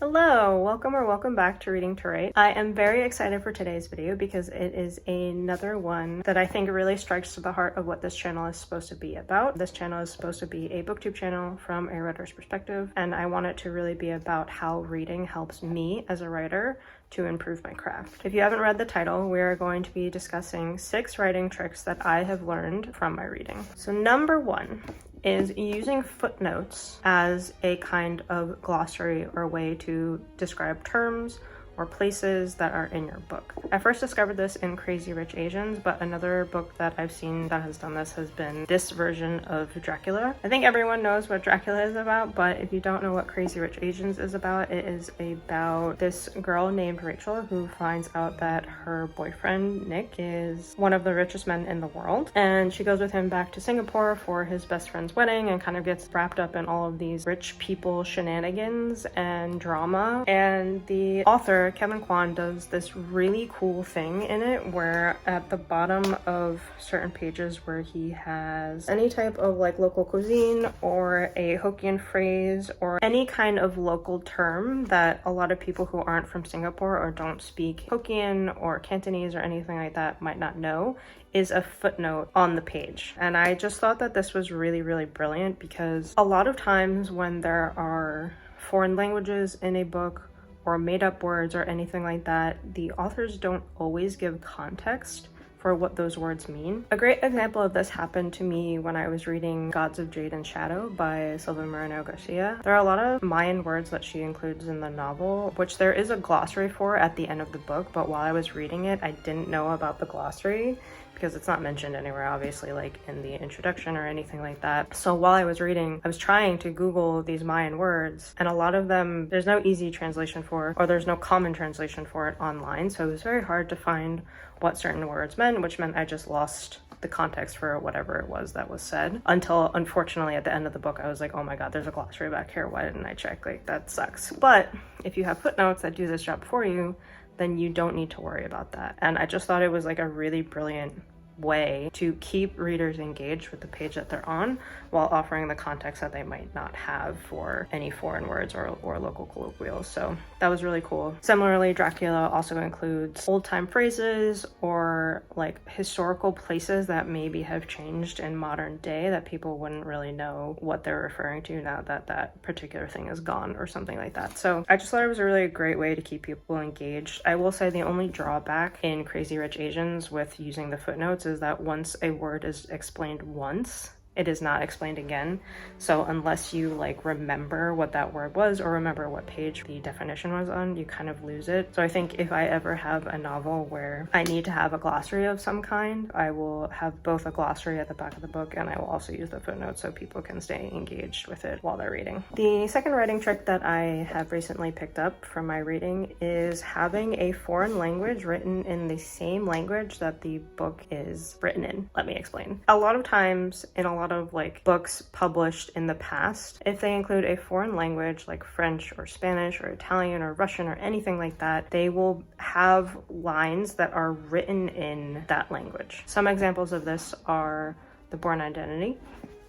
Hello, welcome or welcome back to Reading to Write. I am very excited for today's video because it is another one that I think really strikes to the heart of what this channel is supposed to be about. This channel is supposed to be a booktube channel from a writer's perspective, and I want it to really be about how reading helps me as a writer to improve my craft. If you haven't read the title, we are going to be discussing 6 writing tricks that I have learned from my reading. So number 1 is using footnotes as a kind of glossary or way to describe terms or places that are in your book. I first discovered this in Crazy Rich Asians, but another book that I've seen that has done this has been this version of Dracula. I think everyone knows what Dracula is about, but if you don't know what Crazy Rich Asians is about, it is about this girl named Rachel who finds out that her boyfriend, Nick, is one of the richest men in the world. And she goes with him back to Singapore for his best friend's wedding and kind of gets wrapped up in all of these rich people shenanigans and drama. And the author, Kevin Kwan, does this really cool thing in it where at the bottom of certain pages where he has any type of like local cuisine or a Hokkien phrase or any kind of local term that a lot of people who aren't from Singapore or don't speak Hokkien or Cantonese or anything like that might not know, is a footnote on the page. And I just thought that this was really, really brilliant because a lot of times when there are foreign languages in a book or made up words or anything like that, the authors don't always give context for what those words mean. A great example of this happened to me when I was reading Gods of Jade and Shadow by Silva Moreno Garcia. There are a lot of Mayan words that she includes in the novel, which there is a glossary for at the end of the book, but while I was reading it, I didn't know about the glossary because it's not mentioned anywhere, obviously, like in the introduction or anything like that. So while I was reading, I was trying to Google these Mayan words, and a lot of them, there's no easy translation for, or there's no common translation for it online. So it was very hard to find what certain words meant, which meant I just lost the context for whatever it was that was said, until unfortunately at the end of the book I was like, oh my god, there's a glossary back here, why didn't I check? Like, that sucks. But if you have footnotes that do this job for you, then you don't need to worry about that. And I just thought it was like a really brilliant way to keep readers engaged with the page that they're on while offering the context that they might not have for any foreign words or local colloquials. So that was really cool. Similarly, Dracula also includes old-time phrases or like historical places that maybe have changed in modern day that people wouldn't really know what they're referring to now that that particular thing is gone or something like that. So I just thought it was a really great way to keep people engaged. I will say the only drawback in Crazy Rich Asians with using the footnotes is that once a word is explained once, it is not explained again. So unless you like remember what that word was or remember what page the definition was on, you kind of lose it. So I think if I ever have a novel where I need to have a glossary of some kind, I will have both a glossary at the back of the book and I will also use the footnotes so people can stay engaged with it while they're reading. The second writing trick that I have recently picked up from my reading is having a foreign language written in the same language that the book is written in. Let me explain. A lot of times in a lot of like books published in the past, if they include a foreign language like French or Spanish or Italian or Russian or anything like that, they will have lines that are written in that language. Some examples of this are The Bourne Identity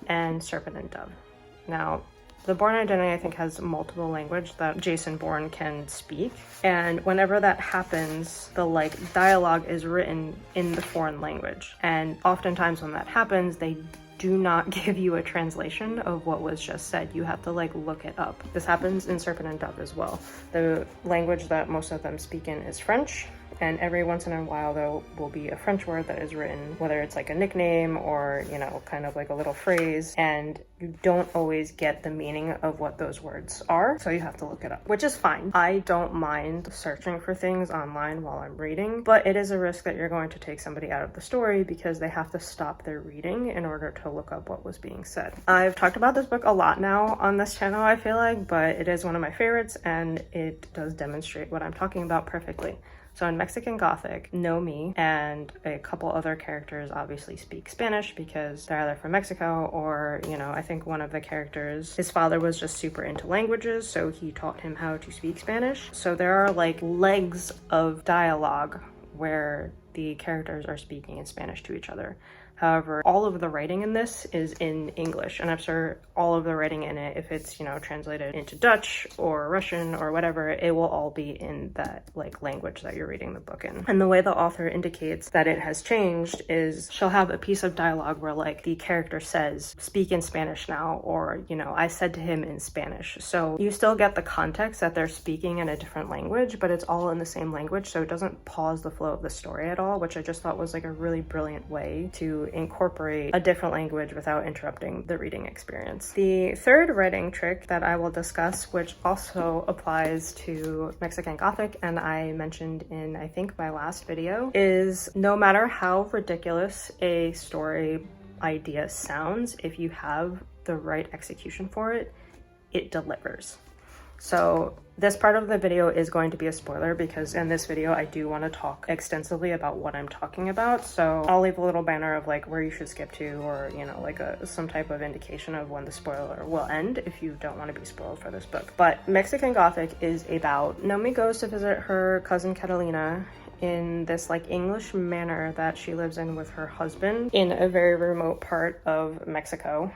and Serpent and Dove. Now, The Bourne Identity, I think, has multiple language that Jason Bourne can speak. And whenever that happens, the like dialogue is written in the foreign language. And oftentimes when that happens, they do not give you a translation of what was just said. You have to like look it up. This happens in Serpent and Dove as well. The language that most of them speak in is French. And every once in a while there will be a French word that is written, whether it's like a nickname or, you know, kind of like a little phrase, and you don't always get the meaning of what those words are, so you have to look it up, which is fine. I don't mind searching for things online while I'm reading, but it is a risk that you're going to take somebody out of the story because they have to stop their reading in order to look up what was being said. I've talked about this book a lot now on this channel, I feel like, but it is one of my favorites and it does demonstrate what I'm talking about perfectly. So in Mexican Gothic, Nomi and a couple other characters obviously speak Spanish because they're either from Mexico or, you know, I think one of the characters, his father was just super into languages, so he taught him how to speak Spanish. So there are like legs of dialogue where the characters are speaking in Spanish to each other. However, all of the writing in this is in English, and I'm sure all of the writing in it, if it's, you know, translated into Dutch or Russian or whatever, it will all be in that like language that you're reading the book in. And the way the author indicates that it has changed is she'll have a piece of dialogue where like the character says, speak in Spanish now, or, you know, I said to him in Spanish. So you still get the context that they're speaking in a different language, but it's all in the same language, so it doesn't pause the flow of the story at all, which I just thought was like a really brilliant way to incorporate a different language without interrupting the reading experience. The third writing trick that I will discuss, which also applies to Mexican Gothic, and I mentioned in, I think, my last video, is no matter how ridiculous a story idea sounds, if you have the right execution for it, it delivers. So this part of the video is going to be a spoiler because in this video I do want to talk extensively about what I'm talking about. So I'll leave a little banner of like where you should skip to, or, you know, like some type of indication of when the spoiler will end if you don't want to be spoiled for this book. But Mexican Gothic is about Nomi goes to visit her cousin Catalina in this like English manor that she lives in with her husband in a very remote part of Mexico.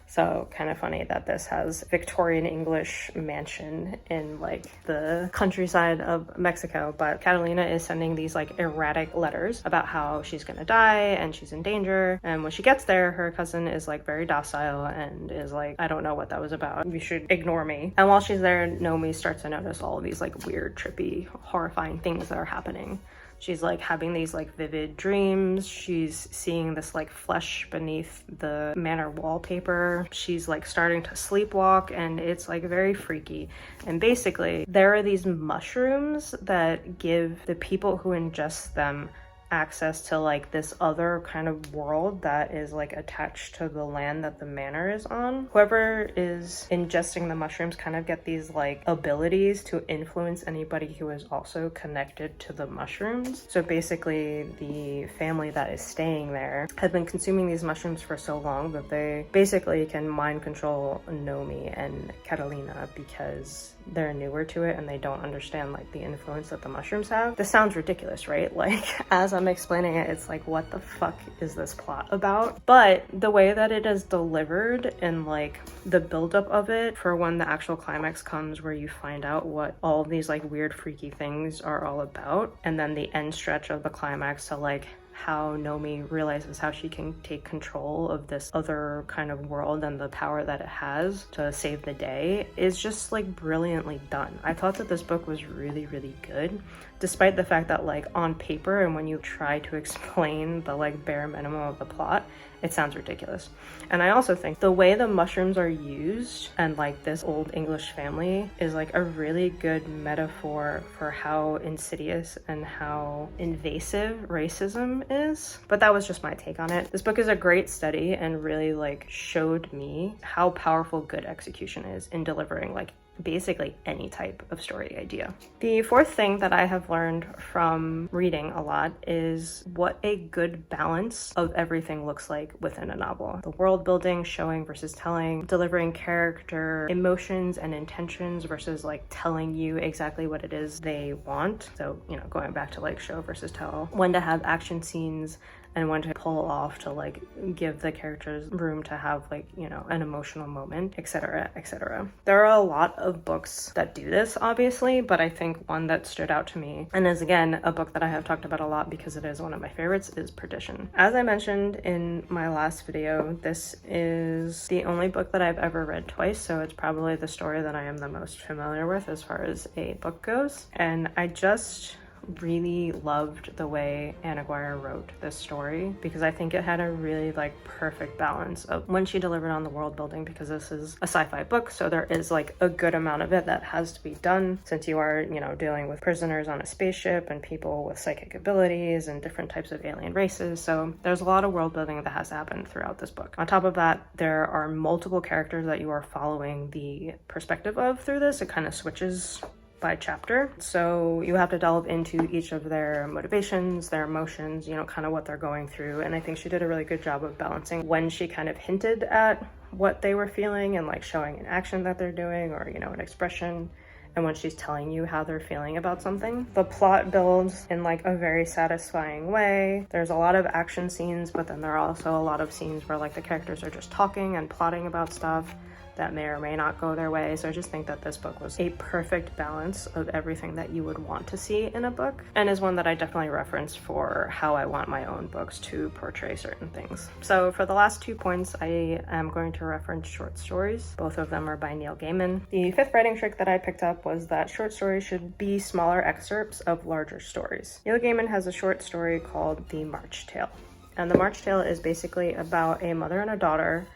So kind of funny that this has Victorian English mansion in like the countryside of Mexico, but Catalina is sending these like erratic letters about how she's gonna die and she's in danger. And when she gets there, her cousin is like very docile and is like, I don't know what that was about. You should ignore me. And while she's there, Nomi starts to notice all of these like weird, trippy, horrifying things that are happening. She's like having these like vivid dreams. She's seeing this like flesh beneath the manor wallpaper. She's like starting to sleepwalk, and it's like very freaky. And basically there are these mushrooms that give the people who ingest them access to like this other kind of world that is like attached to the land that the manor is on. Whoever is ingesting the mushrooms kind of get these like abilities to influence anybody who is also connected to the mushrooms. So basically the family that is staying there have been consuming these mushrooms for so long that they basically can mind control Nomi and Catalina because they're newer to it and they don't understand like the influence that the mushrooms have. This sounds ridiculous, right? Like as I'm explaining it, it's like, what the fuck is this plot about? But the way that it is delivered and like the buildup of it for when the actual climax comes, where you find out what all of these like weird freaky things are all about, and then the end stretch of the climax to like how Nomi realizes how she can take control of this other kind of world and the power that it has to save the day, is just like brilliantly done. I thought that this book was really, really good, despite the fact that like on paper and when you try to explain the like bare minimum of the plot, it sounds ridiculous. And I also think the way the mushrooms are used and like this old English family is like a really good metaphor for how insidious and how invasive racism is. But that was just my take on it. This book is a great study and really like showed me how powerful good execution is in delivering like basically any type of story idea. The fourth thing that I have learned from reading a lot is what a good balance of everything looks like within a novel. The world building, showing versus telling, delivering character emotions and intentions versus like telling you exactly what it is they want. So, you know, going back to like show versus tell, when to have action scenes and when to pull off to like give the characters room to have like, you know, an emotional moment, etc., etc. There are a lot of books that do this, obviously, but I think one that stood out to me, and is again a book that I have talked about a lot because it is one of my favorites, is Perdition. As I mentioned in my last video, this is the only book that I've ever read twice, so it's probably the story that I am the most familiar with as far as a book goes. And I just really loved the way Anna Guire wrote this story, because I think it had a really like perfect balance of when she delivered on the world building, because this is a sci-fi book, so there is like a good amount of it that has to be done, since you are, you know, dealing with prisoners on a spaceship and people with psychic abilities and different types of alien races. So there's a lot of world building that has to happen throughout this book. On top of that, there are multiple characters that you are following the perspective of through this. It kind of switches by chapter, so you have to delve into each of their motivations, their emotions, you know, kind of what they're going through. And I think she did a really good job of balancing when she kind of hinted at what they were feeling and like showing an action that they're doing, or, you know, an expression, and when she's telling you how they're feeling about something. The plot builds in like a very satisfying way. There's a lot of action scenes, but then there are also a lot of scenes where like the characters are just talking and plotting about stuff that may or may not go their way. So I just think that this book was a perfect balance of everything that you would want to see in a book, and is one that I definitely reference for how I want my own books to portray certain things. So for the last 2 points, I am going to reference short stories. Both of them are by Neil Gaiman. The 5th writing trick that I picked up was that short stories should be smaller excerpts of larger stories. Neil Gaiman has a short story called The March Tale. And The March Tale is basically about a mother and a daughter.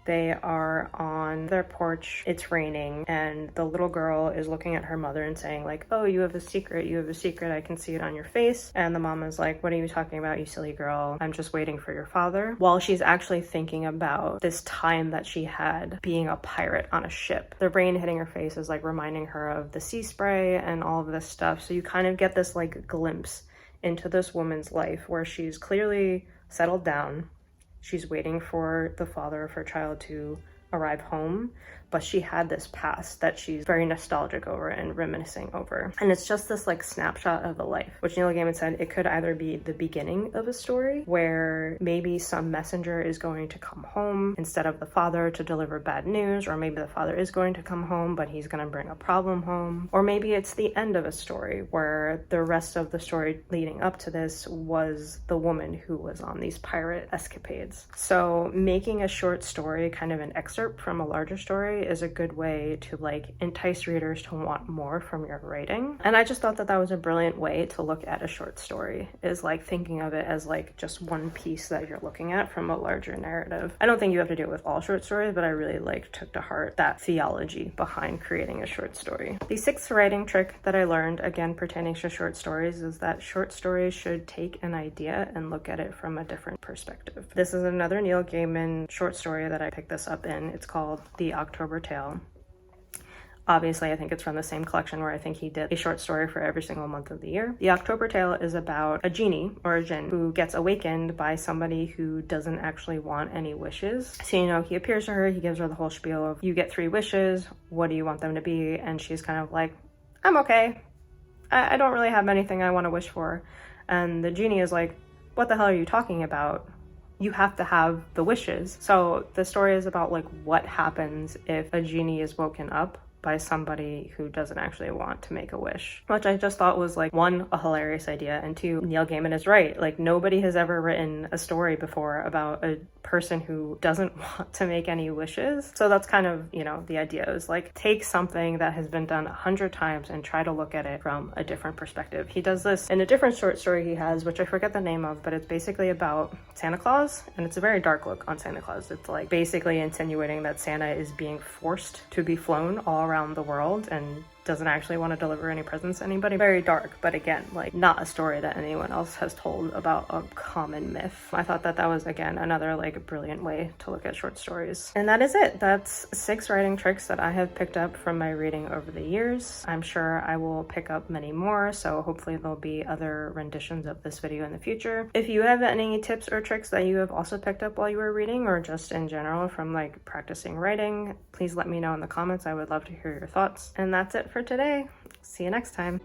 They are on their porch, it's raining, and the little girl is looking at her mother and saying like, oh, you have a secret, I can see it on your face. And the mom is like, what are you talking about, you silly girl? I'm just waiting for your father. While she's actually thinking about this time that she had being a pirate on a ship. The rain hitting her face is like reminding her of the sea spray and all of this stuff. So you kind of get this like glimpse into this woman's life where she's clearly settled down. She's waiting for the father of her child to arrive home, but she had this past that she's very nostalgic over and reminiscing over. And it's just this like snapshot of the life, which Neil Gaiman said it could either be the beginning of a story where maybe some messenger is going to come home instead of the father to deliver bad news, or maybe the father is going to come home but he's going to bring a problem home, or maybe it's the end of a story where the rest of the story leading up to this was the woman who was on these pirate escapades. So making a short story kind of an excerpt from a larger story is a good way to like entice readers to want more from your writing. And I just thought that that was a brilliant way to look at a short story, is like thinking of it as like just one piece that you're looking at from a larger narrative. I don't think you have to do it with all short stories, but I really like took to heart that theology behind creating a short story. The 6th writing trick that I learned, again pertaining to short stories, is that short stories should take an idea and look at it from a different perspective. This is another Neil Gaiman short story that I picked this up in. It's called The October Tale. Obviously, I think it's from the same collection where I think he did a short story for every single month of the year. The October Tale is about a genie, or a jinn, who gets awakened by somebody who doesn't actually want any wishes. So, you know, he appears to her, he gives her the whole spiel of, you get 3 wishes, what do you want them to be? And she's kind of like, I'm okay. I don't really have anything I want to wish for. And the genie is like, what the hell are you talking about? You have to have the wishes. So the story is about like what happens if a genie is woken up by somebody who doesn't actually want to make a wish, which I just thought was like, 1, a hilarious idea, and 2, Neil Gaiman is right. Like nobody has ever written a story before about a person who doesn't want to make any wishes. So that's kind of, you know, the idea is like take something that has been done 100 times and try to look at it from a different perspective. He does this in a different short story he has, which I forget the name of, but it's basically about Santa Claus, and it's a very dark look on Santa Claus. It's like basically insinuating that Santa is being forced to be flown all around the world and doesn't actually want to deliver any presents to anybody. Very dark, but again, like not a story that anyone else has told about a common myth. I thought that that was, again, another like brilliant way to look at short stories. And that is it. That's 6 writing tricks that I have picked up from my reading over the years. I'm sure I will pick up many more, so hopefully there'll be other renditions of this video in the future. If you have any tips or tricks that you have also picked up while you were reading, or just in general from like practicing writing, please let me know in the comments. I would love to hear your thoughts. And that's it for today. See you next time.